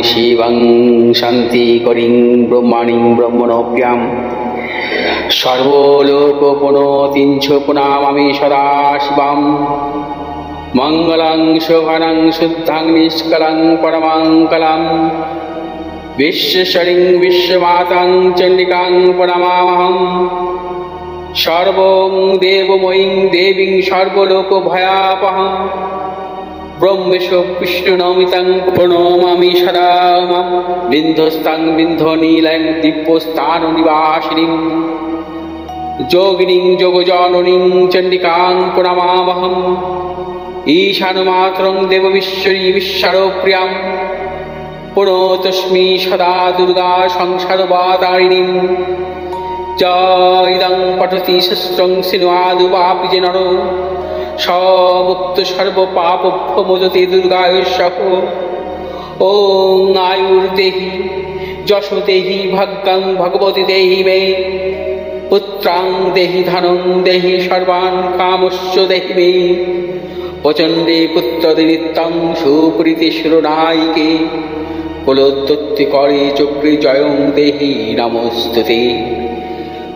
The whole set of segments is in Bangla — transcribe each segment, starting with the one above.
শিবং শান্তি করিং ব্রহ্মাণিং ব্রহ্মণপ্রিয়াম সর্বলোকপুনতিঞ্চ পুনামামি সদা শিবম মঙ্গলং শোভনং শুদ্ধং নিষ্কলং পরমঙ্গলম বিশ্বশ্বরিং বিশ্বমাতাং চণ্ডিকাং প্রণমামহং সর্বং দেবময়ীং দেবীং সর্বলোকভয়াপহং ব্রহ্মেশ বিষ্ণুনমিতং প্রণমামি সদা মাম বিন্ধস্তাং বিন্ধনীলং দিব্যস্থাননিবাসিনীং যোগিনীং যোগজননীং চণ্ডিকাং প্রণমামহং ঈশানমাতরং দেববিশ্বরী বিশ্বরপ্রিয়াং পুনতস্মি সদা দুর্গা সংসারবাতারিণীং ইদং পঠতি শস্ত্রং সিনুয়াদুবাপি যে নর সমুক্ত সর্বপাপভ্য মোদতে দুর্গায়ুঃসহ ওং আয়ুর্দেহি যশো দেহি ভাগ্যং ভগবতী দেহি মে পুত্রাং দেহি ধনং দেহি সর্বান কামস্য দেহি মে প্রচণ্ডে পুত্রদে নিত্যং সুপ্রীতি শিরোনায়িকে কুলোদ্যুক্তি করে চক্রে জয়ং দেহি নমস্তুতে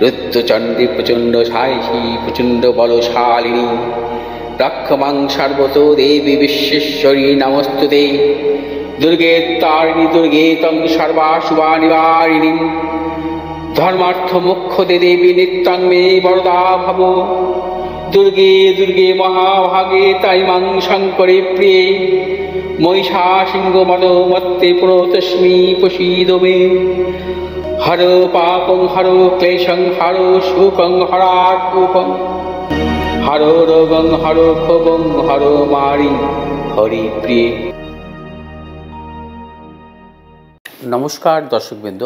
রুদ্রচণ্ডী প্রচণ্ড সাহসী প্রচণ্ড বলশালিনী রক্ষমাং সর্বত দেবী বিশ্বেশ্বরী নমস্তুতে দুর্গে তারিণী দুর্গে তং সর্বাশুভা নিবারিণী ধর্মার্থ মোক্ষদে দেবী নিত্যং মে বরদা ভব দুর্গে দুর্গে মহাভাগে তাই মাং শঙ্করে প্রিয়ে মহিষা সিংহ মদ মত্তে পুনতস্মি প্রসীদ মে হর পাপং হর ক্লেশং হর সুখং হরাকুপং হর রোগং হর ক্ষোভং হর মারি হরি প্রিয়ে। নমস্কার দর্শকবৃন্দ,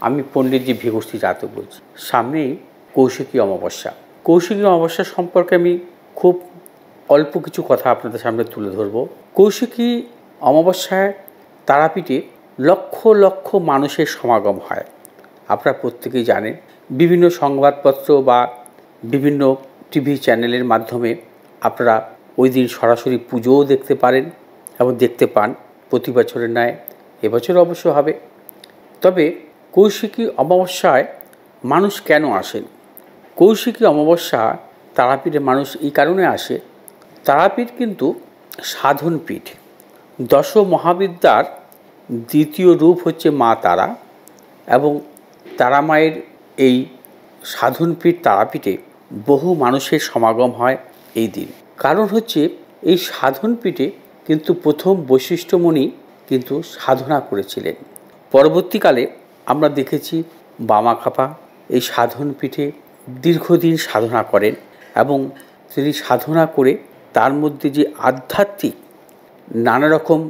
আমি পণ্ডিতজি ভিগোস্তি জাতক বলছি। সামনেই কৌশিকী অমাবস্যা। কৌশিকী অমাবস্যা সম্পর্কে আমি খুব অল্প কিছু কথা আপনাদের সামনে তুলে ধরব। কৌশিকী অমাবস্যায় তারাপীঠে লক্ষ লক্ষ মানুষের সমাগম হয়। আপনারা প্রত্যেকেই জানেন, বিভিন্ন সংবাদপত্র বা বিভিন্ন টিভি চ্যানেলের মাধ্যমে আপনারা ওই দিন সরাসরি পুজোও দেখতে পারেন এবং দেখতে পান। প্রতি বছরের ন্যায় এবছর অবশ্য হবে। তবে কৌশিকী অমাবস্যায় মানুষ কেন আসেন? কৌশিকী অমাবস্যা তারাপীঠে মানুষ এই কারণে আসে, তারাপীঠ কিন্তু সাধনপীঠ। দশ মহাবিদ্যার দ্বিতীয় রূপ হচ্ছে মা তারা, এবং তারা মায়ের এই সাধনপীঠ তারাপীঠে বহু মানুষের সমাগম হয় এই দিন। কারণ হচ্ছে এই সাধনপীঠে কিন্তু প্রথম বৈশিষ্ট্যমণি কিন্তু সাধনা করেছিলেন। পরবর্তীকালে আমরা দেখেছি বামাখ্যাপা এই সাধনপীঠে দীর্ঘদিন সাধনা করেন, এবং তিনি সাধনা করে তার মধ্যে যে আধ্যাত্মিক নানা রকম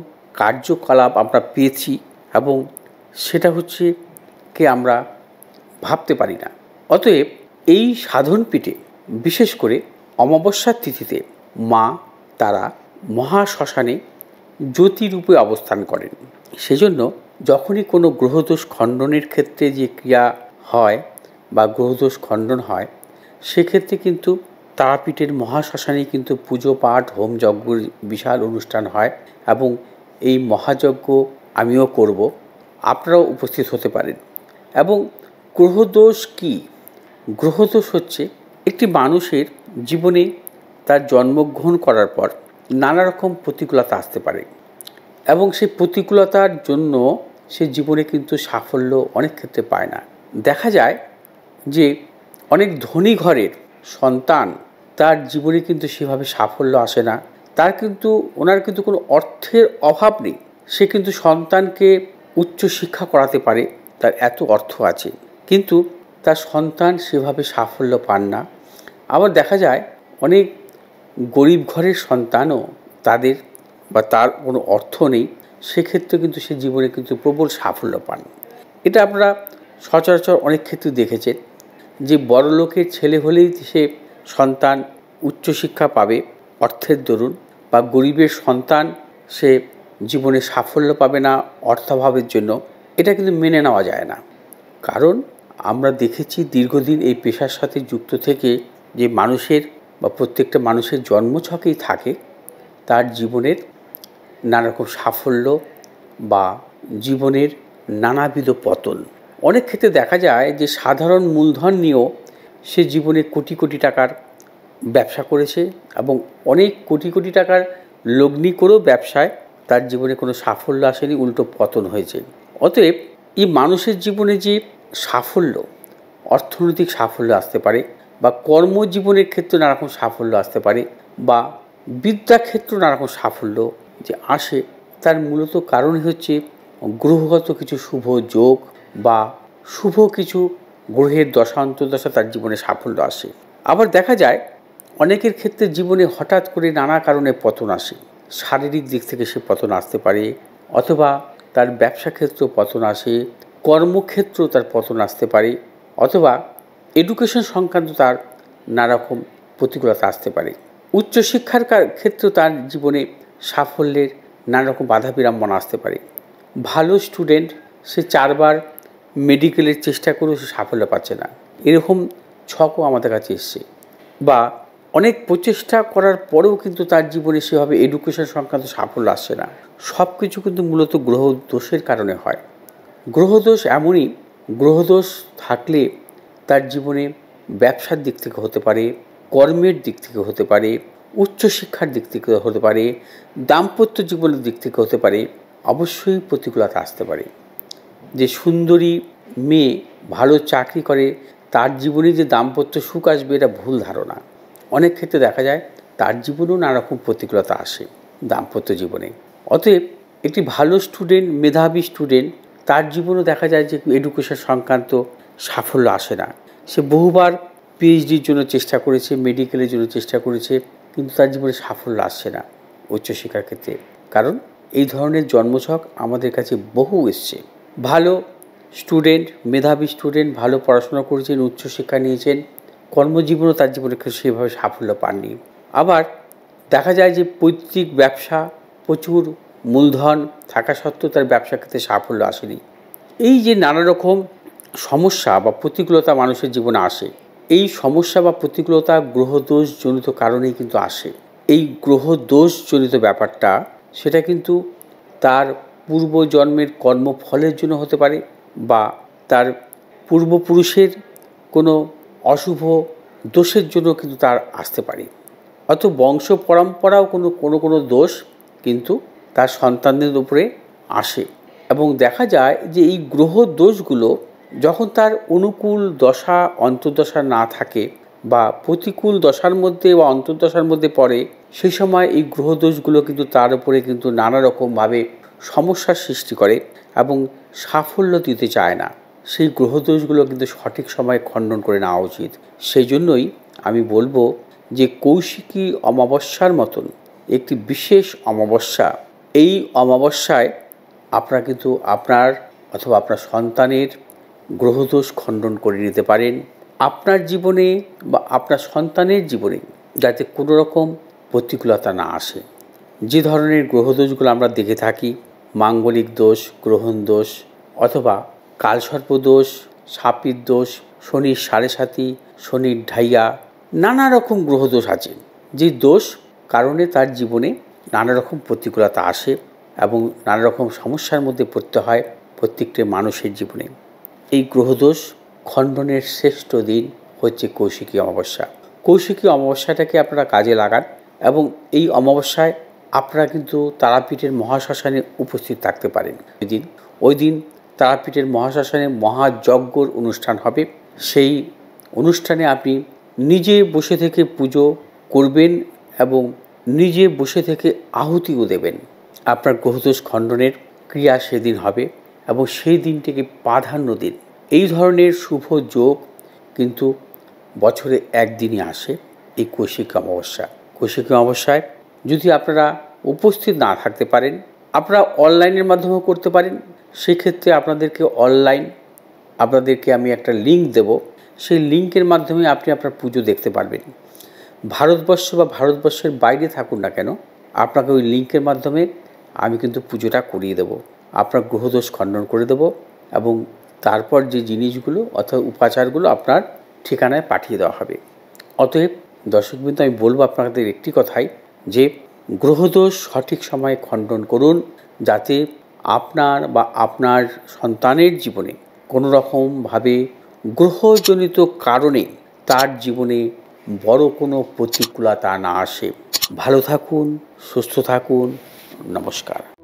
কার্যকলাপ আমরা পেয়েছি, এবং সেটা হচ্ছে কে আমরা ভাবতে পারি না। অতএব এই সাধনপীঠে বিশেষ করে অমাবস্যার তিথিতে মা তারা মহাশ্মশানে জ্যোতিরূপে অবস্থান করেন। সেজন্য যখনই কোনো গ্রহদোষ খণ্ডনের ক্ষেত্রে যে ক্রিয়া হয় বা গ্রহদোষ খণ্ডন হয়, সেক্ষেত্রে কিন্তু তারাপীঠের মহাশ্মশানে কিন্তু পুজো পাঠ হোম যজ্ঞের বিশাল অনুষ্ঠান হয়, এবং এই মহাযজ্ঞ আমিও করব, আপনারাও উপস্থিত হতে পারেন। এবং গ্রহদোষ কি? গ্রহদোষ হচ্ছে একটি মানুষের জীবনে তার জন্মগ্রহণ করার পর নানা রকম প্রতিকূলতা আসতে পারে, এবং সেই প্রতিকূলতার জন্য সে জীবনে কিন্তু সাফল্য অনেক ক্ষেত্রে পায় না। দেখা যায় যে অনেক ধনী ঘরের সন্তান, তার জীবনে কিন্তু সেভাবে সাফল্য আসে না। ওনার কিন্তু কোনো অর্থের অভাব নেই, সে কিন্তু সন্তানকে উচ্চ শিক্ষা করাতে পারে, তার এত অর্থ আছে, কিন্তু তার সন্তান সেভাবে সাফল্য পান না। আবার দেখা যায় অনেক গরিব ঘরের সন্তানও তার কোনো অর্থ নেই, সেক্ষেত্রে কিন্তু সে জীবনে কিন্তু প্রবল সাফল্য পান। এটা আপনারা সচরাচর অনেক ক্ষেত্রে দেখেছেন যে বড় লোকের ছেলে হলেই সে সন্তান উচ্চশিক্ষা পাবে অর্থের দরুন, বা গরিবের সন্তান সে জীবনে সাফল্য পাবে না অর্থাভাবের জন্য। এটা কিন্তু মেনে নেওয়া যায় না। কারণ আমরা দেখেছি দীর্ঘদিন এই পেশার সাথে যুক্ত থেকে যে মানুষের বা প্রত্যেকটা মানুষের জন্মছকেই থাকে তার জীবনের নানা রকম সাফল্য বা জীবনের নানাবিধ পতন। অনেক ক্ষেত্রে দেখা যায় যে সাধারণ মূলধন নিয়েও সে জীবনে কোটি কোটি টাকার ব্যবসা করেছে এবং অনেক কোটি কোটি টাকার লগ্নি করেও ব্যবসায় তার জীবনে কোনো সাফল্য আসেনি, উল্টো পতন হয়েছে। অতএব এই মানুষের জীবনে যে সাফল্য, অর্থনৈতিক সাফল্য আসতে পারে, বা কর্মজীবনের ক্ষেত্রে নানারকম সাফল্য আসতে পারে, বা বিদ্যাক্ষেত্রে নানারকম সাফল্য যে আসে, তার মূলত কারণ হচ্ছে গ্রহগত কিছু শুভ যোগ বা শুভ কিছু গ্রহের দশা অন্তর্দশা তার জীবনে সাফল্য আসে। আবার দেখা যায় অনেকের ক্ষেত্রে জীবনে হঠাৎ করে নানা কারণে পতন আসে। শারীরিক দিক থেকে সে পতন আসতে পারে, অথবা তার ব্যবসা ক্ষেত্রেও পতন আসে, কর্মক্ষেত্রেও তার পতন আসতে পারে, অথবা এডুকেশন সংক্রান্ত তার নানারকম প্রতিকূলতা আসতে পারে। উচ্চশিক্ষার ক্ষেত্রেও তার জীবনে সাফল্যের নানারকম বাধা বিড়ম্বনা আসতে পারে। ভালো স্টুডেন্ট, সে 4 বার মেডিকেলের চেষ্টা করেও সে সাফল্য পাচ্ছে না, এরকম ছকও আমাদের কাছে এসছে। বা অনেক প্রচেষ্টা করার পরেও কিন্তু তার জীবনে সেভাবে এডুকেশন সংক্রান্ত সাফল্য আসছে না। সব কিছু কিন্তু মূলত গ্রহ দোষের কারণে হয়। গ্রহদোষ এমনই, গ্রহদোষ থাকলে তার জীবনে ব্যবসার দিক থেকে হতে পারে, কর্মের দিক থেকে হতে পারে, উচ্চশিক্ষার দিক থেকে হতে পারে, দাম্পত্য জীবনের দিক থেকে হতে পারে, অবশ্যই প্রতিকূলতা আসতে পারে। যে সুন্দরী মেয়ে ভালো চাকরি করে তার জীবনে যে দাম্পত্য সুখ আসবে, এটা ভুল ধারণা। অনেক ক্ষেত্রে দেখা যায় তার জীবনেও নানারকম প্রতিকূলতা আসে দাম্পত্য জীবনে। অতএব একটি ভালো স্টুডেন্ট, মেধাবী স্টুডেন্ট, তার জীবনেও দেখা যায় যে এডুকেশন সংক্রান্ত সাফল্য আসে না। সে বহুবার পিএইচডির জন্য চেষ্টা করেছে, মেডিকেলের জন্য চেষ্টা করেছে, কিন্তু তার জীবনে সাফল্য আসছে না উচ্চশিক্ষার ক্ষেত্রে। কারণ এই ধরনের জন্মছক আমাদের কাছে বহু এসছে। ভালো স্টুডেন্ট, মেধাবী স্টুডেন্ট, ভালো পড়াশোনা করেছেন, উচ্চশিক্ষা নিয়েছেন, কর্মজীবনও তার জীবনে সেভাবে সাফল্য পাননি। আবার দেখা যায় যে পৈতৃক ব্যবসা, প্রচুর মূলধন থাকা সত্ত্বেও তার ব্যবসা ক্ষেত্রে সাফল্য আসেনি। এই যে নানা রকম সমস্যা বা প্রতিকূলতা মানুষের জীবনে আসে, এই সমস্যা বা প্রতিকূলতা গ্রহদোষজনিত কারণেই কিন্তু আসে। এই গ্রহদোষজনিত ব্যাপারটা, সেটা কিন্তু তার পূর্বজন্মের কর্মফলের জন্য হতে পারে, বা তার পূর্বপুরুষের কোনো অশুভ দোষের জন্য কিন্তু তার আসতে পারে। অত বংশ পরম্পরাও কোনো দোষ কিন্তু তার সন্তানদের উপরে আসে। এবং দেখা যায় যে এই গ্রহ দোষগুলো যখন তার অনুকূল দশা অন্তর্দশা না থাকে, বা প্রতিকূল দশার মধ্যে বা অন্তর্দশার মধ্যে পড়ে, সেই সময় এই গ্রহ দোষগুলো কিন্তু তার উপরে কিন্তু নানা রকমভাবে সমস্যার সৃষ্টি করে এবং সাফল্য দিতে চায় না। সেই গ্রহদোষগুলো কিন্তু সঠিক সময়ে খণ্ডন করে নেওয়া উচিত। সেই জন্যই আমি বলবো যে কৌশিকী অমাবস্যার মতন একটি বিশেষ অমাবস্যা, এই অমাবস্যায় আপনারা কিন্তু আপনার অথবা আপনার সন্তানের গ্রহদোষ খণ্ডন করে নিতে পারেন। আপনার জীবনে বা আপনার সন্তানের জীবনে যাতে কোনো রকম প্রতিকূলতা না আসে। যে ধরনের গ্রহদোষগুলো আমরা দেখে থাকি, মাঙ্গলিক দোষ, গ্রহণ দোষ, অথবা কালসর্পদোষ, সাপির দোষ, শনির সাড়ে সাতি, শনির ঢাইয়া, নানা রকম গ্রহদোষ আছে। যে দোষ কারণে তার জীবনে নানা রকম প্রতিকূলতা আসে এবং নানা রকম সমস্যার মধ্যে পড়তে হয় প্রত্যেকটি মানুষের জীবনে। এই গ্রহদোষ খণ্ডনের শ্রেষ্ঠ দিন হচ্ছে কৌশিকী অমাবস্যা। কৌশিকী অমাবস্যাটাকে আপনারা কাজে লাগান এবং এই অমাবস্যায় আপনারা কিন্তু তারাপীঠের মহাশ্মশানে উপস্থিত থাকতে পারেন। ওই দিন তারাপীঠের মহাশ্মশানে মহাযজ্ঞর অনুষ্ঠান হবে। সেই অনুষ্ঠানে আপনি নিজে বসে থেকে পুজো করবেন এবং নিজে বসে থেকে আহুতিও দেবেন। আপনার গ্রহদোষ খণ্ডনের ক্রিয়া সেদিন হবে এবং সেই দিনটিকে প্রাধান্য দিন। এই ধরনের শুভ যোগ কিন্তু বছরে একদিনই আসে, এই কৌশিকী অমাবস্যা। কৌশিকী অমাবস্যায় যদি আপনারা উপস্থিত না থাকতে পারেন, আপনারা অনলাইনের মাধ্যমেও করতে পারেন। সেক্ষেত্রে আপনাদেরকে আমি একটা লিঙ্ক দেব, সেই লিঙ্কের মাধ্যমে আপনি আপনার পুজো দেখতে পারবেন। ভারতবর্ষ বা ভারতবর্ষের বাইরে থাকুন না কেন, আপনাকে ওই লিঙ্কের মাধ্যমে আমি কিন্তু পুজোটা করিয়ে দেব, আপনার গ্রহদোষ খণ্ডন করে দেব এবং তারপর যে জিনিসগুলো অথবা উপাচারগুলো আপনার ঠিকানায় পাঠিয়ে দেওয়া হবে। অতএব দর্শকবৃন্দ, আমি বলবো আপনাদের একটি কথাই, যে গ্রহদোষ সঠিক সময়ে খণ্ডন করুন, যাতে আপনার বা আপনার সন্তানের জীবনে কোনো রকমভাবে গ্রহজনিত কারণে তার জীবনে বড় কোনো প্রতিকূলতা না আসে। ভালো থাকুন, সুস্থ থাকুন। নমস্কার।